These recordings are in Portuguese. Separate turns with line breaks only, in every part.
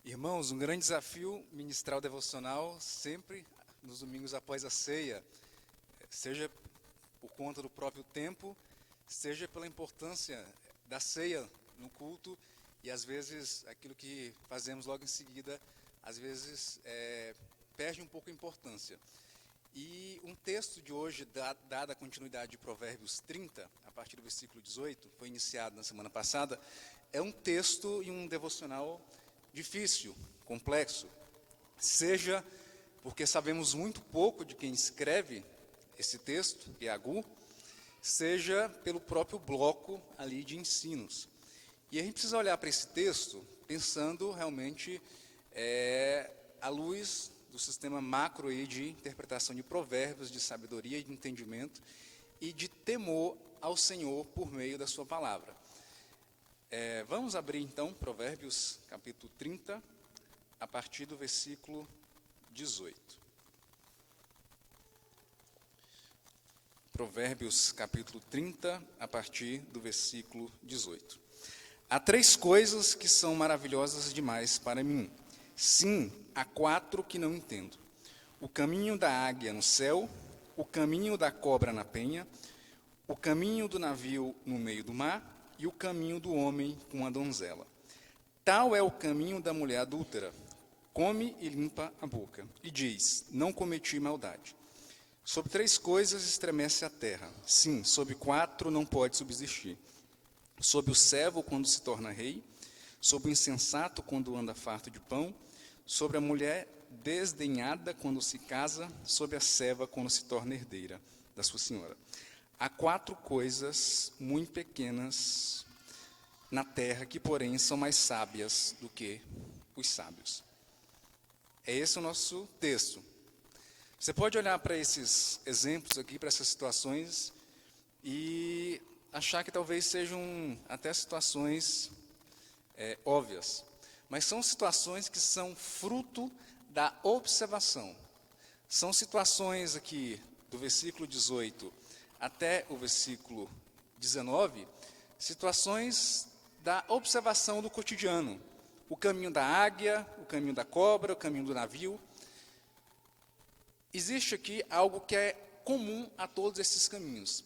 Irmãos, um grande desafio ministrar o devocional sempre nos domingos após a ceia, seja por conta do próprio tempo, seja pela importância da ceia no culto e às vezes aquilo que fazemos logo em seguida, às vezes perde um pouco a importância. E um texto de hoje, dada a continuidade de Provérbios 30, a partir do versículo 18, foi iniciado na semana passada, é um texto e um devocional difícil, complexo, seja porque sabemos muito pouco de quem escreve esse texto, que é Agur, seja pelo próprio bloco ali de ensinos. E a gente precisa olhar para esse texto pensando realmente à luz do sistema macro aí de interpretação de provérbios, de sabedoria, de entendimento e de temor ao Senhor por meio da sua palavra. Vamos abrir então Provérbios capítulo 30, a partir do versículo 18. Provérbios capítulo 30, a partir do versículo 18. Há 3 coisas que são maravilhosas demais para mim. Sim, há 4 que não entendo. O caminho da águia no céu, o caminho da cobra na penha, o caminho do navio no meio do mar, e o caminho do homem com a donzela. Tal é o caminho da mulher adúltera. Come e limpa a boca. E diz, não cometi maldade. Sobre 3 coisas estremece a terra. Sim, sobre 4 não pode subsistir. Sobre o servo quando se torna rei, sobre o insensato quando anda farto de pão, sobre a mulher desdenhada quando se casa, sobre a serva quando se torna herdeira da sua senhora. Há 4 coisas muito pequenas na terra que, porém, são mais sábias do que os sábios. É esse o nosso texto. Você pode olhar para esses exemplos aqui, para essas situações, e achar que talvez sejam até situações óbvias. Mas são situações que são fruto da observação. São situações aqui, do versículo 18 até o versículo 19, situações da observação do cotidiano. O caminho da águia, o caminho da cobra, o caminho do navio. Existe aqui algo que é comum a todos esses caminhos.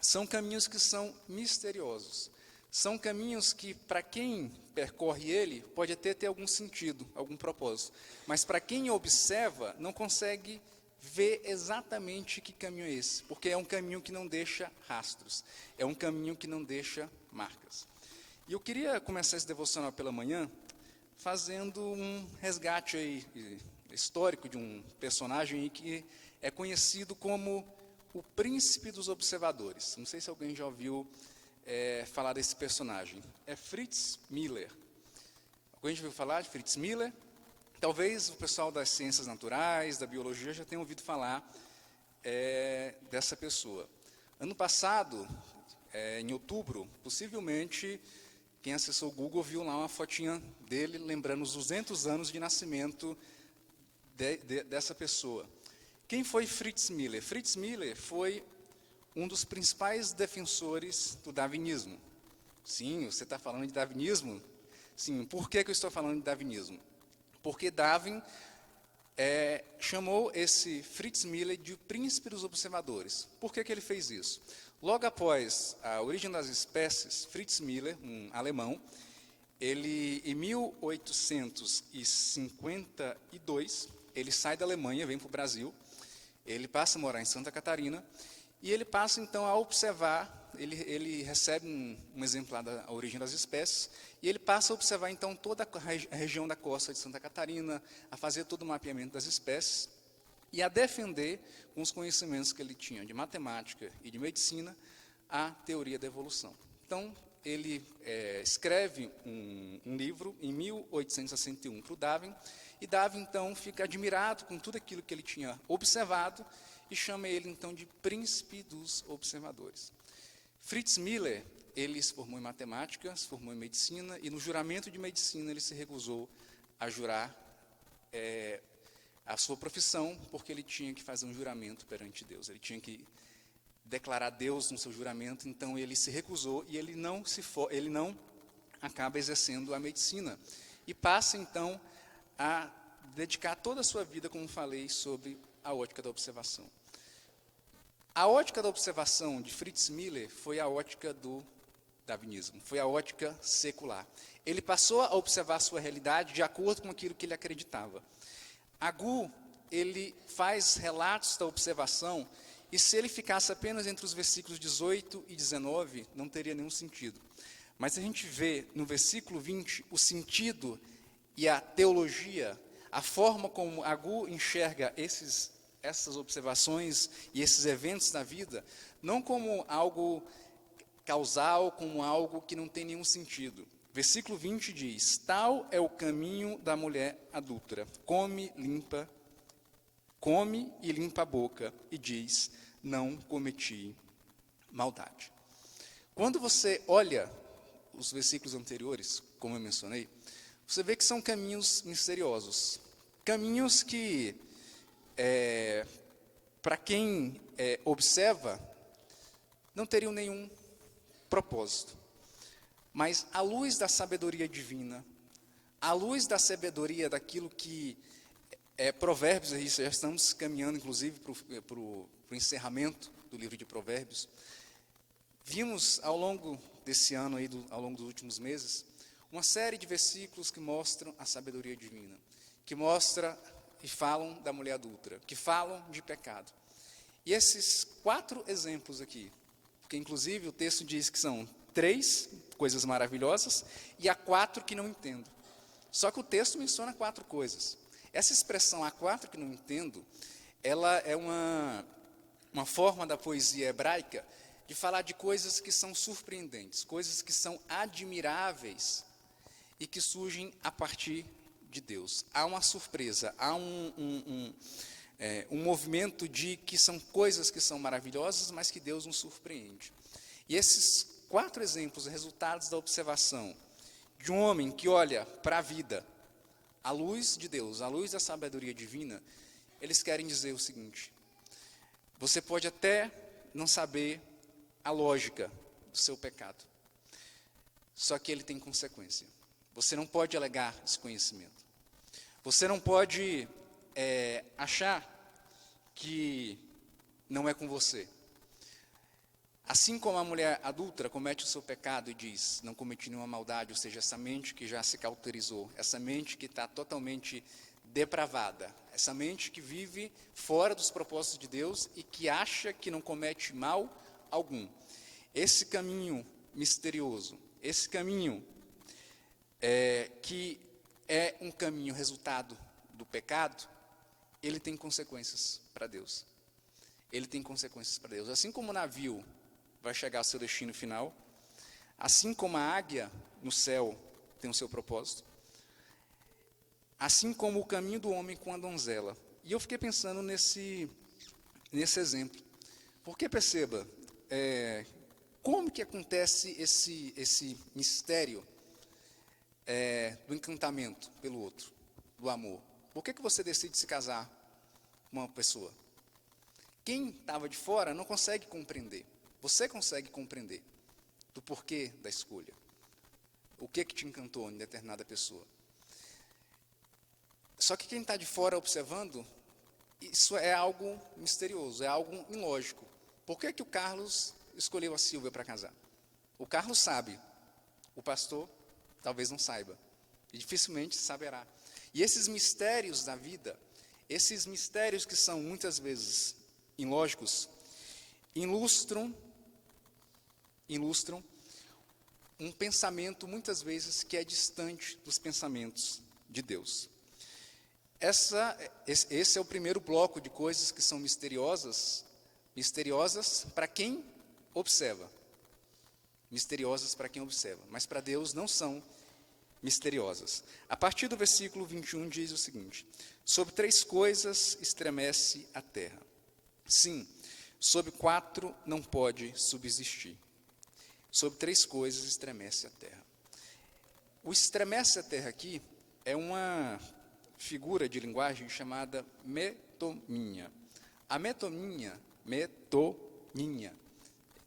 São caminhos que são misteriosos. São caminhos que, para quem percorre ele, pode até ter algum sentido, algum propósito. Mas para quem observa, não consegue ver exatamente que caminho é esse, porque é um caminho que não deixa rastros, é um caminho que não deixa marcas. E eu queria começar esse devocional pela manhã fazendo um resgate aí, histórico de um personagem aí que é conhecido como o príncipe dos observadores. Não sei se alguém já ouviu falar desse personagem. É Fritz Miller. Alguém já ouviu falar de Fritz Miller? Talvez o pessoal das ciências naturais, da biologia, já tenha ouvido falar dessa pessoa. Ano passado, em outubro, possivelmente, quem acessou o Google viu lá uma fotinha dele, lembrando os 200 anos de nascimento dessa pessoa. Quem foi Fritz Miller? Fritz Miller foi um dos principais defensores do darwinismo. Sim, você está falando de darwinismo? Sim, por que eu estou falando de darwinismo? Porque Darwin chamou esse Fritz Miller de príncipe dos observadores. Por que ele fez isso? Logo após a origem das espécies, Fritz Miller, um alemão, ele, em 1852, ele sai da Alemanha, vem para o Brasil, ele passa a morar em Santa Catarina, e ele passa, então, a observar, ele recebe um exemplar da origem das espécies, e ele passa a observar, então, toda a região da costa de Santa Catarina, a fazer todo o mapeamento das espécies, e a defender, com os conhecimentos que ele tinha de matemática e de medicina, a teoria da evolução. Então, ele escreve um livro, em 1861, para o Darwin, e Darwin, então, fica admirado com tudo aquilo que ele tinha observado, e chama ele, então, de príncipe dos observadores. Fritz Miller, ele se formou em matemática, se formou em medicina, e no juramento de medicina ele se recusou a jurar a sua profissão, porque ele tinha que fazer um juramento perante Deus, ele tinha que declarar Deus no seu juramento, então ele se recusou e ele não acaba exercendo a medicina. e passa, então, a dedicar toda a sua vida, como falei, sobre a ótica da observação. A ótica da observação de Fritz Miller foi a ótica do darwinismo, foi a ótica secular. Ele passou a observar a sua realidade de acordo com aquilo que ele acreditava. Agu, ele faz relatos da observação, e se ele ficasse apenas entre os versículos 18 e 19, não teria nenhum sentido. Mas a gente vê no versículo 20 o sentido e a teologia, a forma como Agu enxerga essas observações e esses eventos da vida, não como algo causal, como algo que não tem nenhum sentido. Versículo 20 diz: tal é o caminho da mulher adúltera, come e limpa a boca, e diz: não cometi maldade. Quando você olha os versículos anteriores, como eu mencionei, você vê que são caminhos misteriosos. Caminhos que, para quem observa, não teriam nenhum propósito. Mas, à luz da sabedoria divina, à luz da sabedoria daquilo que Provérbios, já estamos caminhando, inclusive, para o encerramento do livro de Provérbios, vimos ao longo desse ano, ao longo dos últimos meses, uma série de versículos que mostram a sabedoria divina, que mostram e falam da mulher adúltera, que falam de pecado. E esses 4 exemplos aqui, porque inclusive o texto diz que são 3 coisas maravilhosas e há 4 que não entendo. Só que o texto menciona 4 coisas. Essa expressão, há 4 que não entendo, ela é uma forma da poesia hebraica de falar de coisas que são surpreendentes, coisas que são admiráveis e que surgem a partir de Deus. Há uma surpresa, há um movimento de que são coisas que são maravilhosas, mas que Deus nos surpreende. E esses 4 exemplos, resultados da observação de um homem que olha para a vida à luz de Deus, à luz da sabedoria divina, eles querem dizer o seguinte: você pode até não saber a lógica do seu pecado, só que ele tem consequência. Você não pode alegar desconhecimento. Você não pode achar que não é com você. Assim como a mulher adúltera comete o seu pecado e diz: não cometi nenhuma maldade, ou seja, essa mente que já se cauterizou, essa mente que está totalmente depravada, essa mente que vive fora dos propósitos de Deus e que acha que não comete mal algum. Esse caminho misterioso, esse caminho que é um caminho resultado do pecado, ele tem consequências para Deus. Ele tem consequências para Deus. Assim como o navio vai chegar ao seu destino final, assim como a águia no céu tem o seu propósito, assim como o caminho do homem com a donzela. E eu fiquei pensando nesse exemplo, porque perceba, como que acontece esse mistério do encantamento pelo outro, do amor? Por que você decide se casar com uma pessoa? Quem estava de fora não consegue compreender. Você consegue compreender do porquê da escolha. O que te encantou em determinada pessoa. Só que quem está de fora observando, isso é algo misterioso, é algo ilógico. Por que o Carlos escolheu a Silvia para casar? O Carlos sabe, o pastor talvez não saiba, e dificilmente saberá. E esses mistérios da vida, esses mistérios que são muitas vezes ilógicos, ilustram um pensamento, muitas vezes, que é distante dos pensamentos de Deus. Esse é o primeiro bloco de coisas que são misteriosas para quem observa. Misteriosas para quem observa, mas para Deus não são misteriosas. A partir do versículo 21 diz o seguinte: sobre 3 coisas estremece a terra. Sim, sobre 4 não pode subsistir. Sobre 3 coisas estremece a terra. O estremece a terra aqui é uma figura de linguagem chamada metonímia. A metonímia,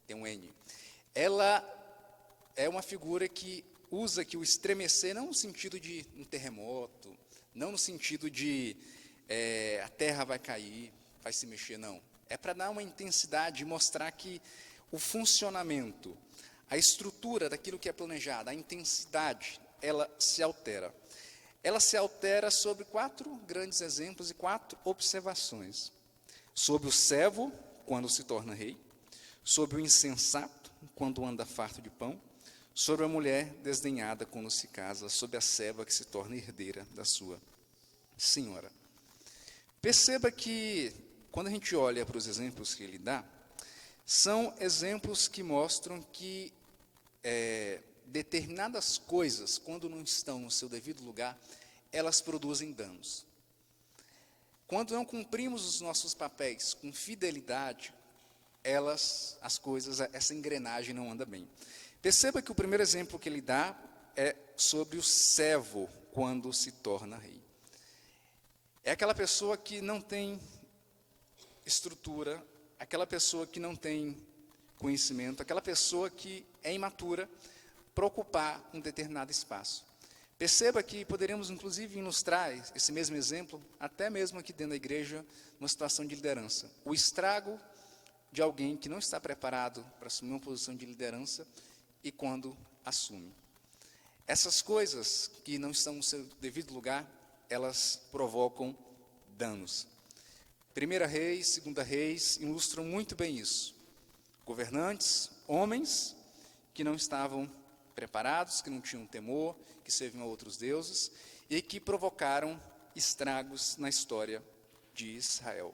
tem um N, ela é uma figura que usa aqui o estremecer não no sentido de um terremoto, não no sentido de a terra vai cair, vai se mexer, não. É para dar uma intensidade e mostrar que o funcionamento, a estrutura daquilo que é planejado, a intensidade, ela se altera. Ela se altera sobre 4 grandes exemplos e 4 observações. Sobre o servo, quando se torna rei. Sobre o insensato, quando anda farto de pão. Sobre a mulher desdenhada, quando se casa. Sobre a serva que se torna herdeira da sua senhora. Perceba que, quando a gente olha para os exemplos que ele dá, são exemplos que mostram que determinadas coisas, quando não estão no seu devido lugar, elas produzem danos. Quando não cumprimos os nossos papéis com fidelidade, as coisas, essa engrenagem não anda bem. Perceba que o primeiro exemplo que ele dá é sobre o servo quando se torna rei. É aquela pessoa que não tem estrutura, aquela pessoa que não tem conhecimento, aquela pessoa que é imatura para ocupar um determinado espaço. Perceba que poderíamos, inclusive, ilustrar esse mesmo exemplo, até mesmo aqui dentro da igreja, numa situação de liderança. O estrago de alguém que não está preparado para assumir uma posição de liderança e quando assume. Essas coisas que não estão no seu devido lugar, elas provocam danos. 1 Reis, 2 Reis ilustram muito bem isso. Governantes, homens que não estavam preparados, que não tinham temor, que serviam a outros deuses e que provocaram estragos na história de Israel.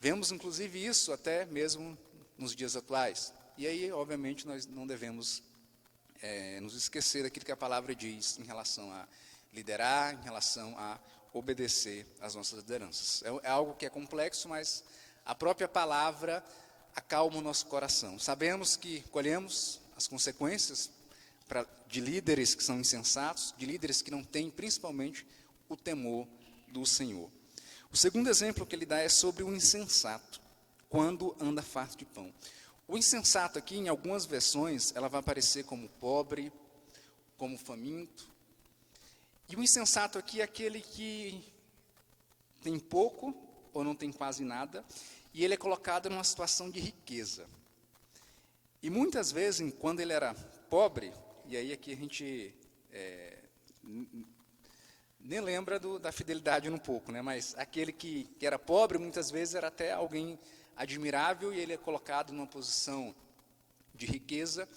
Vemos, inclusive, isso até mesmo nos dias atuais. E aí, obviamente, nós não devemos nos esquecer daquilo que a palavra diz em relação a liderar, em relação a obedecer às nossas lideranças. É algo que é complexo, mas a própria palavra acalma o nosso coração. Sabemos que colhemos as consequências de líderes que são insensatos, de líderes que não têm, principalmente, o temor do Senhor. O segundo exemplo que ele dá é sobre o insensato, quando anda farto de pão. O insensato aqui, em algumas versões, ela vai aparecer como pobre, como faminto. E o insensato aqui é aquele que tem pouco ou não tem quase nada, e ele é colocado numa situação de riqueza. E muitas vezes, quando ele era pobre, e aí aqui a gente nem lembra da fidelidade um pouco, né? Mas aquele que era pobre, muitas vezes era até alguém admirável, e ele é colocado numa posição de riqueza,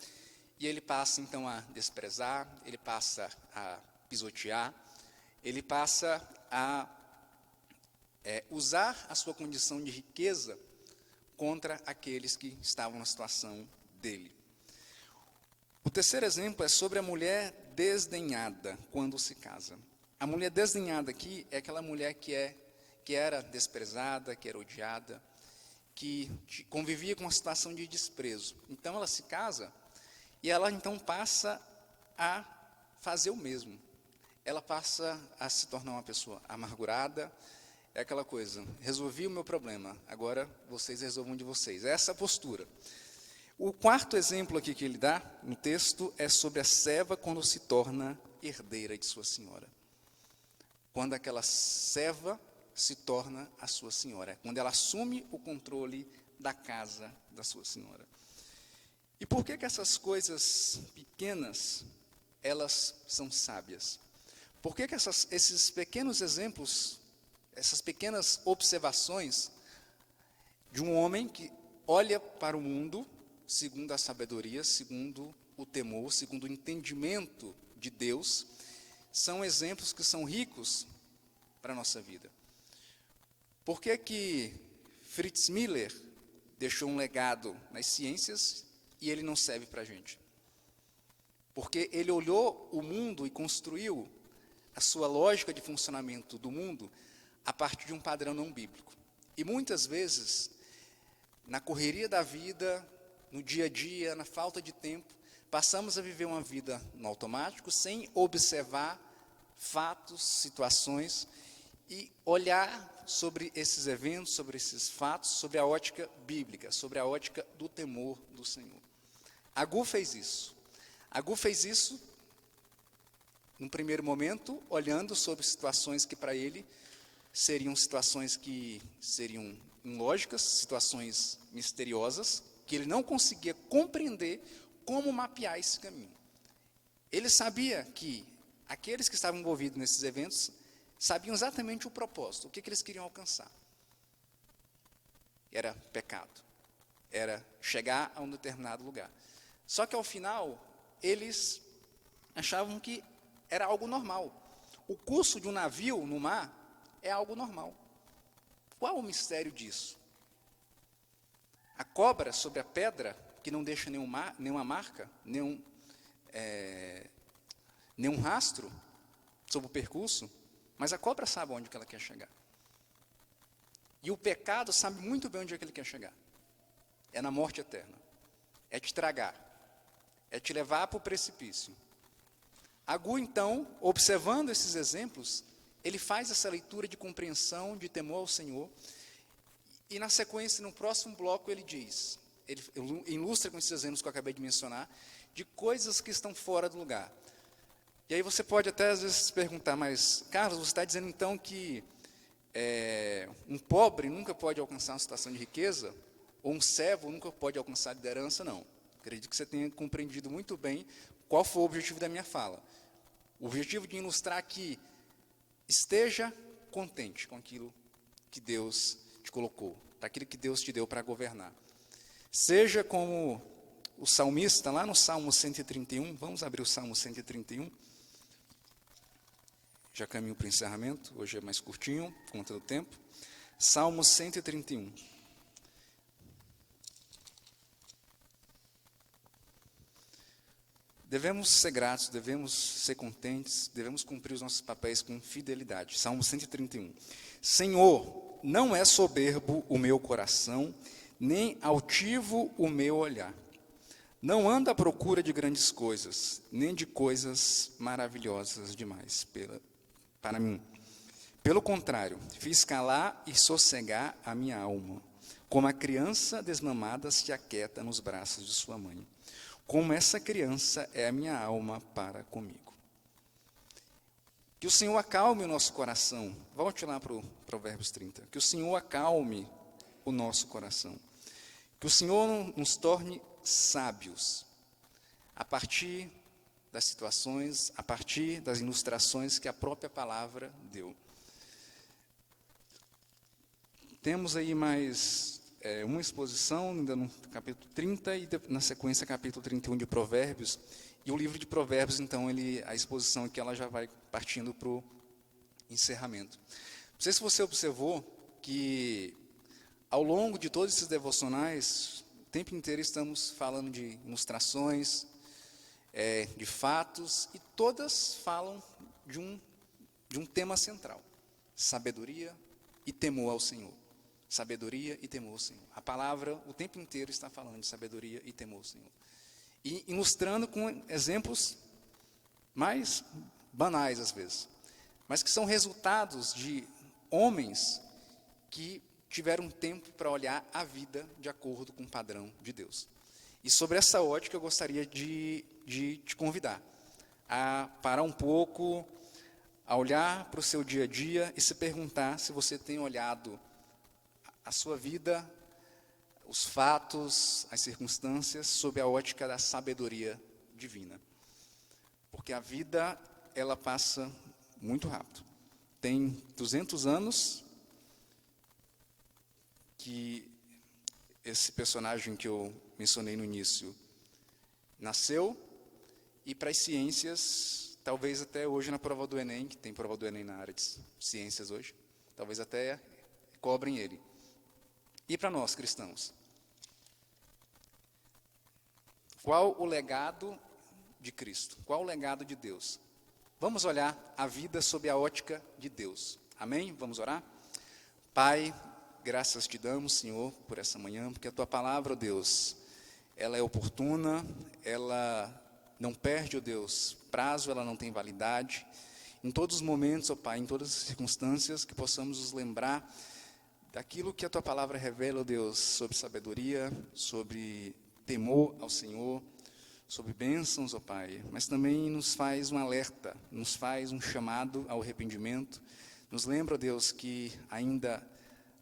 e ele passa então a desprezar, ele passa a pisotear, ele passa a usar a sua condição de riqueza contra aqueles que estavam na situação dele. O terceiro exemplo é sobre a mulher desdenhada quando se casa. A mulher desdenhada aqui é aquela mulher que era desprezada, que era odiada, que convivia com uma situação de desprezo. Então ela se casa e ela então passa a fazer o mesmo. Ela passa a se tornar uma pessoa amargurada. É aquela coisa, resolvi o meu problema, agora vocês resolvam de vocês. É essa a postura. O quarto exemplo aqui que ele dá no texto é sobre a serva quando se torna herdeira de sua senhora. Quando aquela serva se torna a sua senhora, quando ela assume o controle da casa da sua senhora. E por que essas coisas pequenas, elas são sábias? Por que esses pequenos exemplos, essas pequenas observações de um homem que olha para o mundo segundo a sabedoria, segundo o temor, segundo o entendimento de Deus, são exemplos que são ricos para a nossa vida? Por que Fritz Miller deixou um legado nas ciências e ele não serve para a gente? Porque ele olhou o mundo e construiu a sua lógica de funcionamento do mundo a partir de um padrão não bíblico. E muitas vezes, na correria da vida, no dia a dia, na falta de tempo, passamos a viver uma vida no automático, sem observar fatos, situações, e olhar sobre esses eventos, sobre esses fatos, sobre a ótica bíblica, sobre a ótica do temor do Senhor. Agur fez isso. Agur fez isso num primeiro momento, olhando sobre situações que para ele seriam situações que seriam ilógicas, situações misteriosas, que ele não conseguia compreender como mapear esse caminho. Ele sabia que aqueles que estavam envolvidos nesses eventos sabiam exatamente o propósito, o que eles queriam alcançar. Era pecado, era chegar a um determinado lugar. Só que ao final, eles achavam que era algo normal. O curso de um navio no mar é algo normal. Qual o mistério disso? A cobra sobre a pedra, que não deixa nenhuma marca, nenhum rastro sobre o percurso, mas a cobra sabe onde que ela quer chegar. E o pecado sabe muito bem onde é que ele quer chegar. É na morte eterna. É te tragar. É te levar para o precipício. Agu, então, observando esses exemplos, ele faz essa leitura de compreensão, de temor ao Senhor, e na sequência, no próximo bloco, ele diz, ele ilustra com esses exemplos que eu acabei de mencionar, de coisas que estão fora do lugar. E aí você pode até às vezes se perguntar, mas, Carlos, você está dizendo então que um pobre nunca pode alcançar uma situação de riqueza, ou um servo nunca pode alcançar liderança? Não. Acredito que você tenha compreendido muito bem qual foi o objetivo da minha fala. O objetivo de ilustrar que esteja contente com aquilo que Deus te colocou, daquilo que Deus te deu para governar. Seja como o salmista, lá no Salmo 131, vamos abrir o Salmo 131, já caminho para o encerramento, hoje é mais curtinho, por conta do tempo. Salmo 131. Devemos ser gratos, devemos ser contentes, devemos cumprir os nossos papéis com fidelidade. Salmo 131. Senhor, não é soberbo o meu coração, nem altivo o meu olhar. Não ando à procura de grandes coisas, nem de coisas maravilhosas demais para mim. Pelo contrário, fiz calar e sossegar a minha alma, como a criança desmamada se aquieta nos braços de sua mãe. Como essa criança é a minha alma para comigo. Que o Senhor acalme o nosso coração. Volte lá para o Provérbios 30. Que o Senhor acalme o nosso coração. Que o Senhor nos torne sábios, a partir das situações, a partir das ilustrações que a própria palavra deu. Temos aí mais uma exposição, ainda no capítulo 30, e na sequência, capítulo 31 de Provérbios. E o livro de Provérbios, então, a exposição aqui, ela já vai partindo para o encerramento. Não sei se você observou que, ao longo de todos esses devocionais, o tempo inteiro estamos falando de ilustrações, de fatos, e todas falam de um tema central: sabedoria e temor ao Senhor. Sabedoria e temor ao Senhor. A palavra, o tempo inteiro, está falando de sabedoria e temor ao Senhor. E ilustrando com exemplos mais banais, às vezes, mas que são resultados de homens que tiveram tempo para olhar a vida de acordo com o padrão de Deus. E sobre essa ótica, eu gostaria de te convidar a parar um pouco, a olhar para o seu dia a dia e se perguntar se você tem olhado a sua vida, os fatos, as circunstâncias, sob a ótica da sabedoria divina. Porque a vida, ela passa muito rápido. Tem 200 anos que esse personagem que eu mencionei no início nasceu, e para as ciências, talvez até hoje na prova do Enem, que tem prova do Enem na área de ciências hoje, talvez até cobrem ele. E para nós, cristãos? Qual o legado de Cristo? Qual o legado de Deus? Vamos olhar a vida sob a ótica de Deus. Amém? Vamos orar? Pai, graças te damos, Senhor, por essa manhã, porque a Tua palavra, ó Deus, ela é oportuna, ela não perde, ó Deus, prazo, ela não tem validade. Em todos os momentos, ó Pai, em todas as circunstâncias, que possamos nos lembrar daquilo que a Tua palavra revela, ó Deus, sobre sabedoria, sobre temor ao Senhor, sobre bênçãos, ó Pai, mas também nos faz um alerta, nos faz um chamado ao arrependimento, nos lembra, ó Deus, que ainda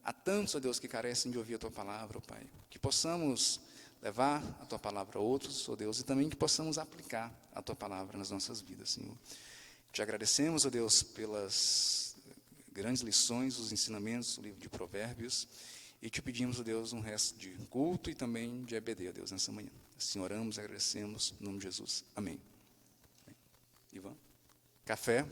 há tantos, ó Deus, que carecem de ouvir a Tua palavra, ó Pai, que possamos levar a Tua palavra a outros, ó Deus, e também que possamos aplicar a Tua palavra nas nossas vidas, Senhor. Te agradecemos, ó Deus, pelas grandes lições, os ensinamentos do livro de Provérbios, e te pedimos, ó Deus, um resto de culto e também de EBD, ó Deus, nessa manhã. Assim oramos e agradecemos, em nome de Jesus. Amém. Ivan? Café?